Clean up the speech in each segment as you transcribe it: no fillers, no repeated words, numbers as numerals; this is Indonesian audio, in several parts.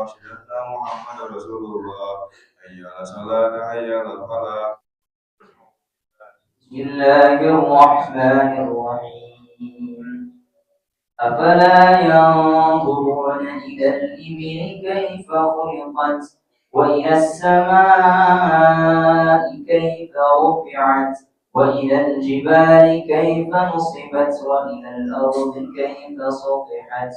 أشهد أن محمدا رسول الله حي على الصلاة حي على الفلاح. بسم الله الرحمن الرحيم أفلا ينظرون إلى الإبل كيف خلقت وإلى السماء كيف رفعت وإلى الجبال كيف نصبت وإلى الأرض كيف سطحت.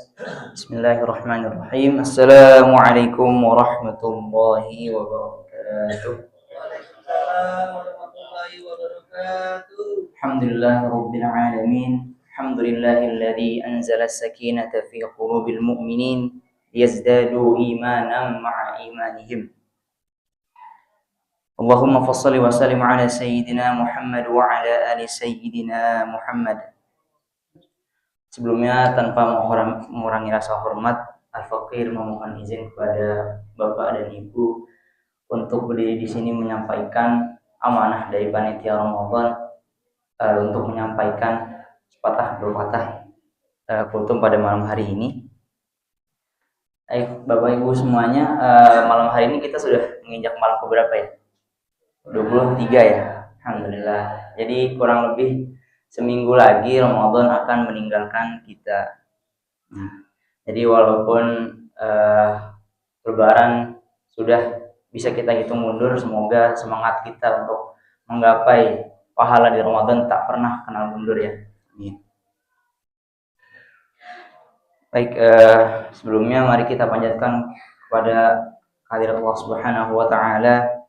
بسم الله الرحمن الرحيم. السلام عليكم ورحمة الله وبركاته. Alhamdulillah Rabbil Alamin. Alhamdulillahilladzi anzala as-sakinata fi qulubil mu'minin liyazdadu imanan ma'a imanihim. Allahumma fassalli wa sallim ala sayyidina Muhammad wa ala ali sayyidina Muhammad. Sebelumnya tanpa mengurangi rasa hormat, Al-Faqir memohon izin kepada Bapak dan Ibu untuk berdiri di sini menyampaikan amanah dari panitia Ramadan untuk menyampaikan sepatah dua patah kultum pada malam hari ini. Bapak Ibu semuanya, malam hari ini kita sudah menginjak malam keberapa ya? 23 ya. Alhamdulillah. Jadi kurang lebih seminggu lagi Ramadan akan meninggalkan kita. Jadi walaupun Lebaran sudah bisa kita hitung mundur, semoga semangat kita untuk menggapai pahala di Ramadan tak pernah kenal mundur ya. Amin. Baik, sebelumnya mari kita panjatkan kepada kehadirat Allah Subhanahu wa taala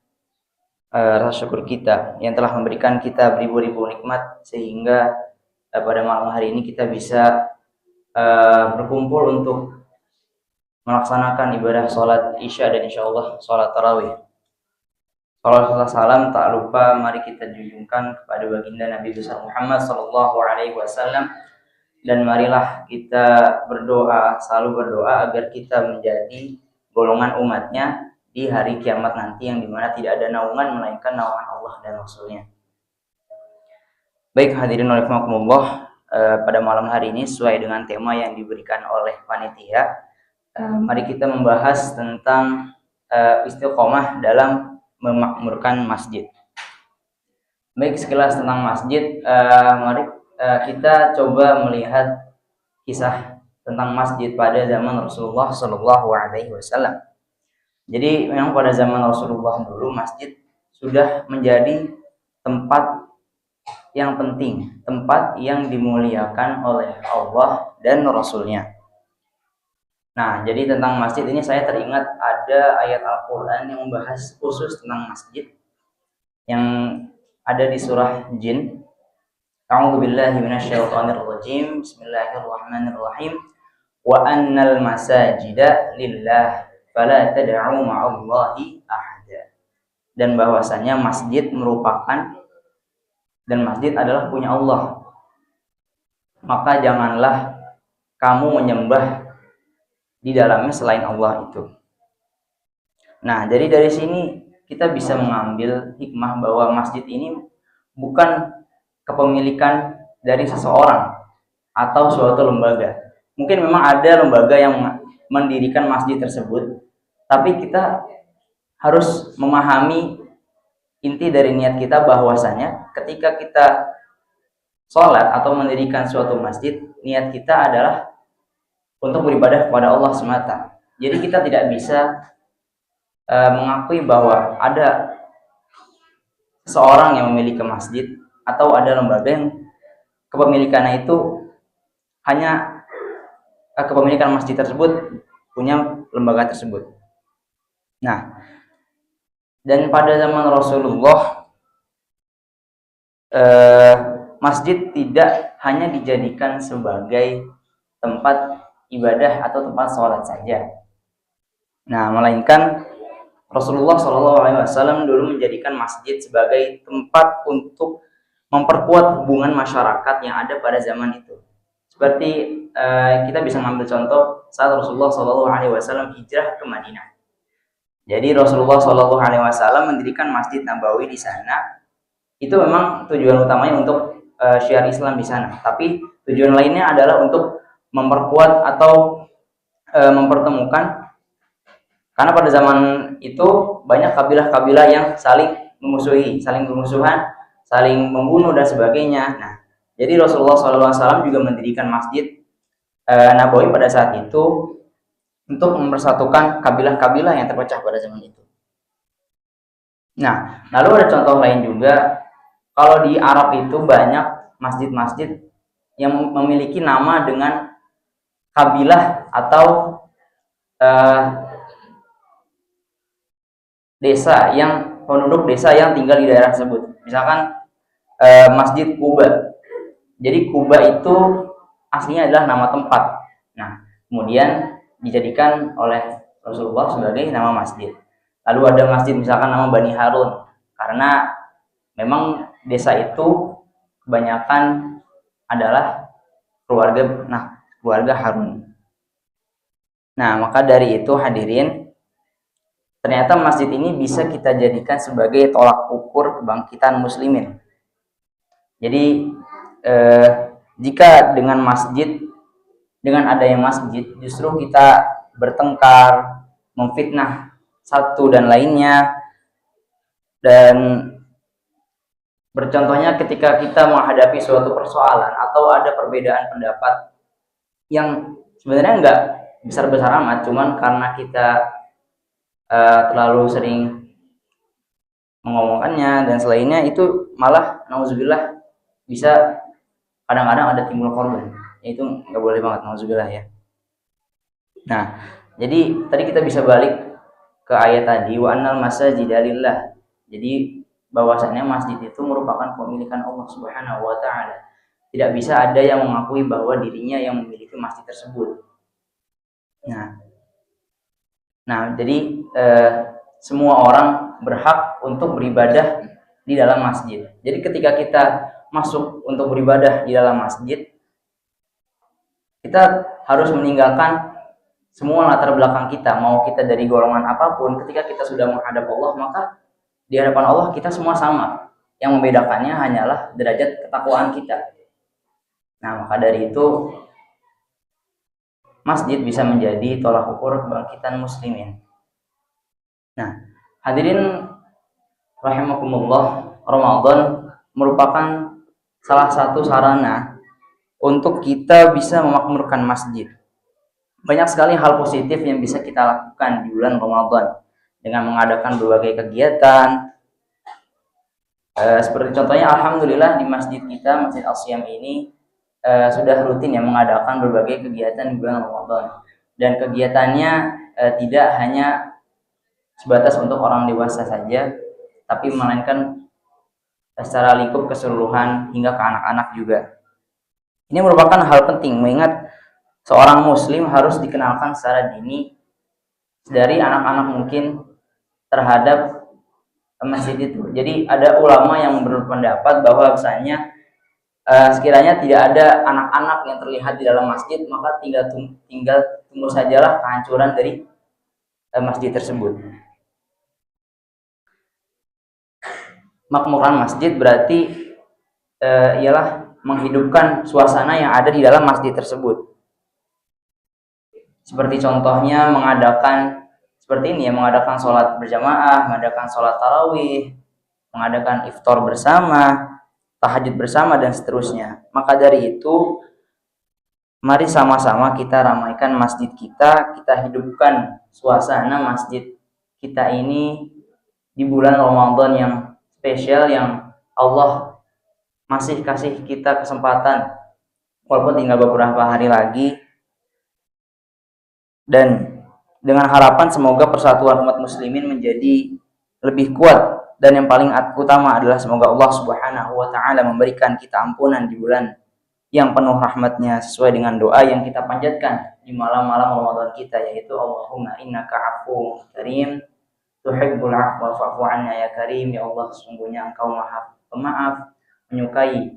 rasa syukur kita yang telah memberikan kita beribu-ribu nikmat sehingga pada malam hari ini kita bisa berkumpul untuk melaksanakan ibadah sholat isya dan insyaallah sholat tarawih. Salawat salam tak lupa mari kita junjungkan kepada baginda Nabi besar Muhammad sallallahu alaihi wasallam, dan marilah kita berdoa, selalu berdoa agar kita menjadi golongan umatnya di hari kiamat nanti yang dimana tidak ada naungan melainkan naungan Allah dan Rasulnya. Baik hadirin rahimakumullah, pada malam hari ini sesuai dengan tema yang diberikan oleh panitia, mari kita membahas tentang istiqomah dalam memakmurkan masjid. Baik, sekilas tentang masjid, mari kita coba melihat kisah tentang masjid pada zaman Rasulullah Shallallahu Alaihi Wasallam. Jadi memang pada zaman Rasulullah dulu masjid sudah menjadi tempat yang penting, tempat yang dimuliakan oleh Allah dan Rasulnya. Nah, jadi tentang masjid ini saya teringat ada ayat Al-Quran yang membahas khusus tentang masjid yang ada di surah Jin. A'udzubillahi minasyaitonirrajim. Bismillahirrahmanirrahim. Wa annal masajida lillah fala tad'u ma'allahi ahada. Dan bahwasanya masjid merupakan dan masjid adalah punya Allah. Maka janganlah kamu menyembah di dalamnya selain Allah itu. Nah, jadi dari sini kita bisa mengambil hikmah bahwa masjid ini bukan kepemilikan dari seseorang atau suatu lembaga. Mungkin memang ada lembaga yang mendirikan masjid tersebut, tapi kita harus memahami inti dari niat kita bahwasanya ketika kita sholat atau mendirikan suatu masjid, niat kita adalah untuk beribadah kepada Allah semata. Jadi kita tidak bisa mengakui bahwa ada seseorang yang memiliki masjid atau ada lembaga yang kepemilikannya itu hanya kepemilikan masjid tersebut punya lembaga tersebut. Nah, dan pada zaman Rasulullah masjid tidak hanya dijadikan sebagai tempat ibadah atau tempat sholat saja. Nah, melainkan Rasulullah SAW dulu menjadikan masjid sebagai tempat untuk memperkuat hubungan masyarakat yang ada pada zaman itu. Seperti kita bisa mengambil contoh saat Rasulullah SAW hijrah ke Madinah. Jadi Rasulullah SAW mendirikan Masjid Nabawi di sana. Itu memang tujuan utamanya untuk syiar Islam di sana. Tapi tujuan lainnya adalah untuk memperkuat atau mempertemukan Karena pada zaman itu banyak kabilah-kabilah yang saling memusuhi, saling bermusuhan, saling membunuh dan sebagainya. Nah, jadi Rasulullah SAW juga mendirikan masjid Nabawi pada saat itu untuk mempersatukan kabilah-kabilah yang terpecah pada zaman itu. Nah, lalu ada contoh lain juga, kalau di Arab itu banyak masjid-masjid yang memiliki nama dengan kabilah atau eh, desa yang penduduk desa yang tinggal di daerah tersebut. Misalkan Masjid Kuba. Jadi Kuba itu aslinya adalah nama tempat. Nah, kemudian dijadikan oleh Rasulullah sebagai nama masjid. Lalu ada masjid misalkan nama Bani Harun, karena memang desa itu kebanyakan adalah keluarga Harun. Nah, maka dari itu hadirin, ternyata masjid ini bisa kita jadikan sebagai tolak ukur kebangkitan muslimin. Jadi jika dengan adanya masjid justru kita bertengkar, memfitnah satu dan lainnya, dan bercontohnya ketika kita menghadapi suatu persoalan atau ada perbedaan pendapat yang sebenarnya nggak besar-besar amat, cuman karena kita terlalu sering mengomongkannya dan selainnya, itu malah nauzubillah bisa kadang-kadang ada timbul korban. Itu nggak boleh banget, nauzubillah ya. Nah, jadi tadi kita bisa balik ke ayat tadi, wa annal masajida lillah. Jadi bahwasanya masjid itu merupakan kepemilikan Allah Subhanahu wa taala. Tidak bisa ada yang mengakui bahwa dirinya yang memiliki masjid tersebut. Nah, jadi semua orang berhak untuk beribadah di dalam masjid. Jadi ketika kita masuk untuk beribadah di dalam masjid, kita harus meninggalkan semua latar belakang kita, mau kita dari golongan apapun. Ketika kita sudah menghadap Allah, maka di hadapan Allah kita semua sama. Yang membedakannya hanyalah derajat ketakwaan kita. Nah, maka dari itu masjid bisa menjadi tolak ukur kebangkitan muslimin. Nah, hadirin rahimakumullah, Ramadan merupakan salah satu sarana untuk kita bisa memakmurkan masjid. Banyak sekali hal positif yang bisa kita lakukan di bulan Ramadan dengan mengadakan berbagai kegiatan. Seperti contohnya, alhamdulillah di masjid kita, Masjid Al-Siyam ini sudah rutin ya mengadakan berbagai kegiatan di bulan Ramadan. Dan kegiatannya tidak hanya sebatas untuk orang dewasa saja, tapi melainkan secara lingkup keseluruhan hingga ke anak-anak juga. Ini merupakan hal penting, mengingat seorang muslim harus dikenalkan secara dini dari anak-anak mungkin terhadap masjid itu. Jadi ada ulama yang berpendapat bahwa misalnya sekiranya tidak ada anak-anak yang terlihat di dalam masjid, maka tinggal tunggu sajalah kehancuran dari masjid tersebut. Makmuran masjid berarti ialah menghidupkan suasana yang ada di dalam masjid tersebut. Seperti contohnya mengadakan sholat berjamaah, mengadakan sholat tarawih, mengadakan iftar bersama, tahajud bersama, dan seterusnya. Maka dari itu, mari sama-sama kita ramaikan masjid kita hidupkan suasana masjid kita ini di bulan Ramadan yang spesial, yang Allah masih kasih kita kesempatan walaupun tinggal beberapa hari lagi, dan dengan harapan semoga persatuan umat muslimin menjadi lebih kuat, dan yang paling utama adalah semoga Allah Subhanahu wa taala memberikan kita ampunan di bulan yang penuh rahmatnya, sesuai dengan doa yang kita panjatkan di malam-malam Ramadan kita, yaitu Allahumma innaka afuwwun karim tuhibbul afwa fa'fu 'anna ya karim. Ya Allah, sesungguhnya Engkau Maha Pemaaf, menyukai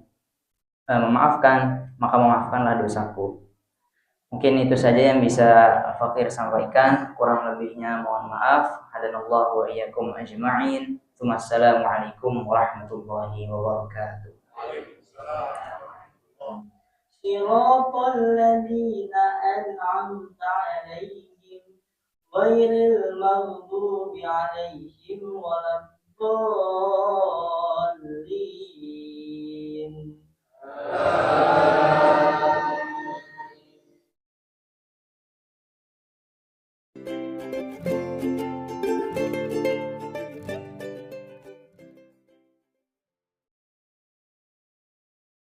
memaafkan, maka maafkanlah dosaku. Mungkin itu saja yang bisa Fakir sampaikan, kurang lebihnya mohon maaf. Hadanallahu wa iyyakum ajma'in. Wassalamualaikum warahmatullahi wabarakatuh. صراط الذين أنعمت عليهم ghairil maghdubi 'alaihim waladdallin.